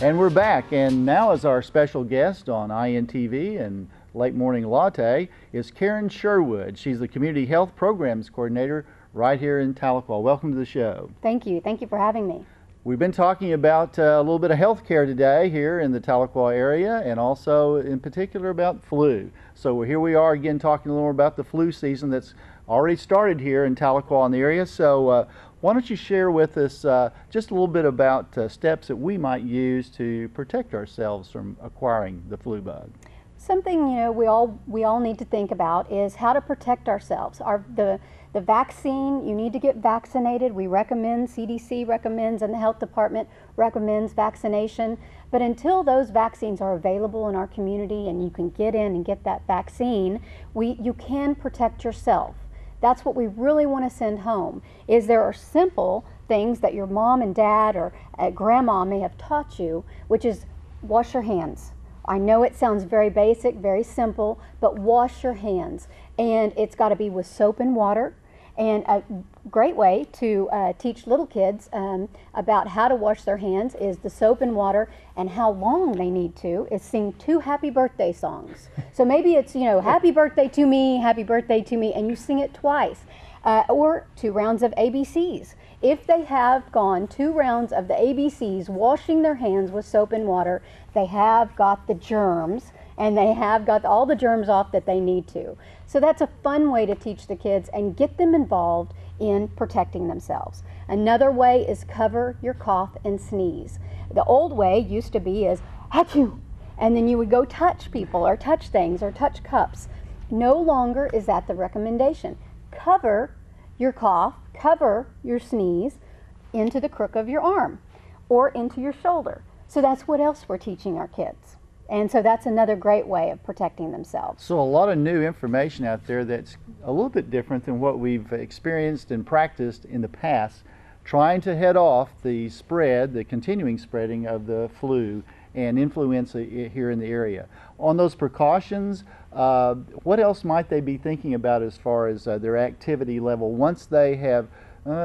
And we're back, and now as our special guest on INTV and Late Morning Latte is Karen Sherwood. She's the Community Health Programs Coordinator right here in Tahlequah. Welcome to the show. Thank you. Thank you for having me. We've been talking about a little bit of health care today here in the Tahlequah area, and also in particular about flu. So here we are again talking a little more about the flu season that's already started here in Tahlequah in the area. So why don't you share with us just a little bit about steps that we might use to protect ourselves from acquiring the flu bug? Something we all need to think about is how to protect ourselves. The vaccine, you need to get vaccinated. We recommend, CDC recommends, and the health department recommends vaccination. But until those vaccines are available in our community and you can get in and get that vaccine, you can protect yourself. That's what we really want to send home, is there are simple things that your mom and dad or grandma may have taught you, which is wash your hands. I know it sounds very basic, very simple, but wash your hands. And it's got to be with soap and water. And a great way to teach little kids about how to wash their hands is the soap and water, and how long they need to is sing 2 happy birthday songs. So maybe it's, happy birthday to me, and you sing it twice. Or 2 rounds of ABCs. If they have gone 2 rounds of the ABCs, washing their hands with soap and water, they have got the germs, and they have got all the germs off that they need to. So that's a fun way to teach the kids and get them involved in protecting themselves. Another way is cover your cough and sneeze. The old way used to be is achoo, and then you would go touch people or touch things or touch cups. No longer is that the recommendation. Cover your cough, cover your sneeze into the crook of your arm or into your shoulder. So that's what else we're teaching our kids. And so that's another great way of protecting themselves. So a lot of new information out there that's a little bit different than what we've experienced and practiced in the past, trying to head off the spread, the continuing spreading of the flu and influenza here in the area. On those precautions, what else might they be thinking about as far as their activity level once they have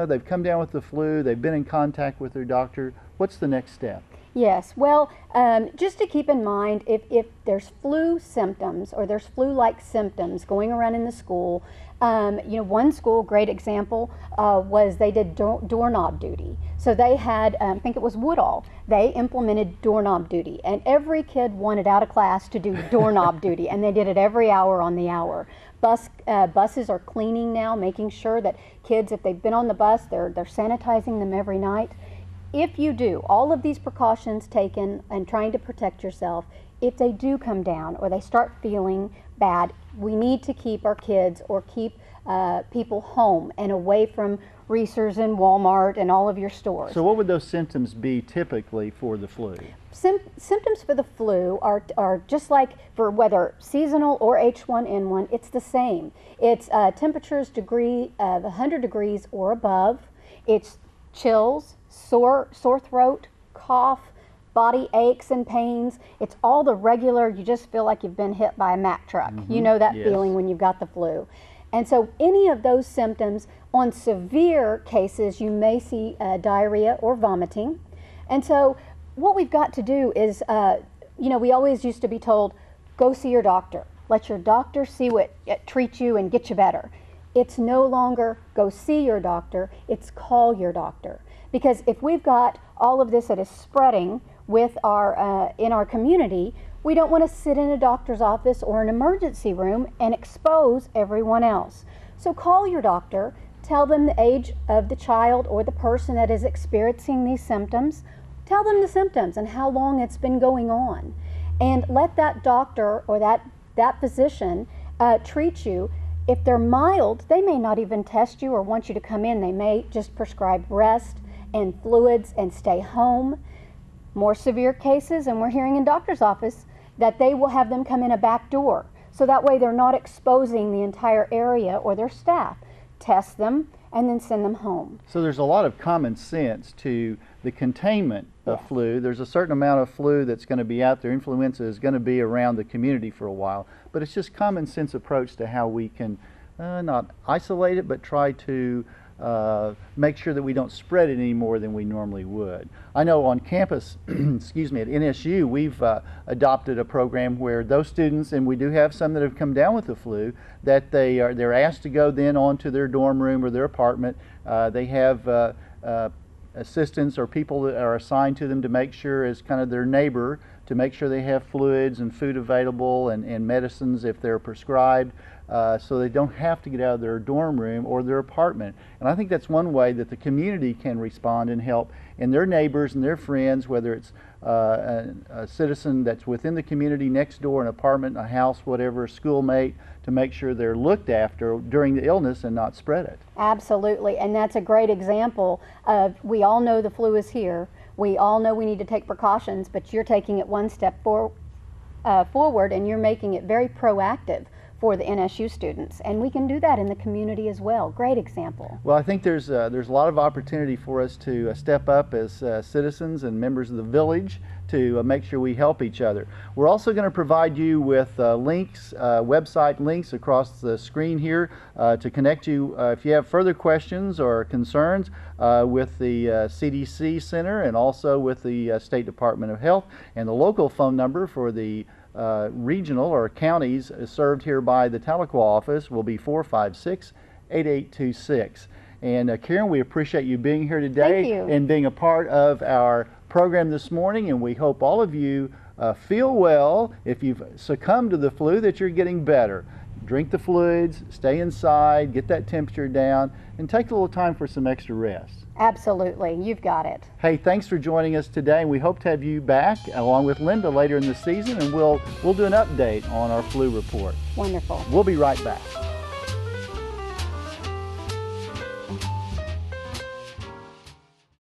they've come down with the flu, they've been in contact with their doctor? What's the next step? Yes, well, just to keep in mind, if there's flu symptoms or there's flu-like symptoms going around in the school, one school, great example, was they did doorknob duty. So they had, I think it was Woodall, they implemented doorknob duty, and every kid wanted out of class to do doorknob duty, and they did it every hour on the hour. Buses are cleaning now, making sure that kids, if they've been on the bus, they're sanitizing them every night. If you do all of these precautions taken and trying to protect yourself, if they do come down or they start feeling bad, we need to keep our kids or keep people home and away from Reese's and Walmart and all of your stores. So what would those symptoms be typically for the flu? Symptoms for the flu are just like for whether seasonal or H1N1, it's the same. It's temperatures 100 degrees or above. It's chills, sore throat, cough, body aches and pains. It's all the regular, you just feel like you've been hit by a Mack truck. Mm-hmm. You know that Yes. feeling when you've got the flu. And so any of those symptoms, on severe cases, you may see diarrhea or vomiting. And so what we've got to do is, we always used to be told, go see your doctor. Let your doctor see treat you and get you better. It's no longer go see your doctor, it's call your doctor. Because if we've got all of this that is spreading with in our community, we don't want to sit in a doctor's office or an emergency room and expose everyone else. So call your doctor, tell them the age of the child or the person that is experiencing these symptoms, tell them the symptoms and how long it's been going on, and let that doctor or that physician treat you. If they're mild, they may not even test you or want you to come in. They may just prescribe rest and fluids and stay home. More severe cases, and we're hearing in doctor's office that they will have them come in a back door. So that way they're not exposing the entire area or their staff. Test them and then send them home. So there's a lot of common sense to the containment of Yeah. flu. There's a certain amount of flu that's going to be out there. Influenza is going to be around the community for a while, but it's just common sense approach to how we can not isolate it, but try to make sure that we don't spread it any more than we normally would. I know on campus, excuse me, at NSU, we've adopted a program where those students, and we do have some that have come down with the flu, that they're asked to go then on to their dorm room or their apartment. They have assistants or people that are assigned to them to make sure, as kind of their neighbor, to make sure they have fluids and food available and medicines if they're prescribed, so they don't have to get out of their dorm room or their apartment. And I think that's one way that the community can respond and help, and their neighbors and their friends, whether it's a citizen that's within the community next door, an apartment, a house, whatever, a schoolmate, to make sure they're looked after during the illness and not spread it. Absolutely, and that's a great example of, we all know the flu is here. We all know we need to take precautions, but you're taking it one step forward, and you're making it very proactive for the NSU students, and we can do that in the community as well. Great example. Well, I think there's a lot of opportunity for us to step up as citizens and members of the village to make sure we help each other. We're also going to provide you with links, website links across the screen here to connect you if you have further questions or concerns with the CDC Center and also with the State Department of Health. And the local phone number for the regional or counties served here by the Tahlequah office will be 456-8826. And Karen, we appreciate you being here today and being a part of our program this morning, and we hope all of you feel well. If you've succumbed to the flu, that you're getting better. Drink the fluids, stay inside, get that temperature down, and take a little time for some extra rest. Absolutely, you've got it. Hey, thanks for joining us today, and we hope to have you back along with Linda later in the season, and we'll do an update on our flu report. Wonderful. We'll be right back.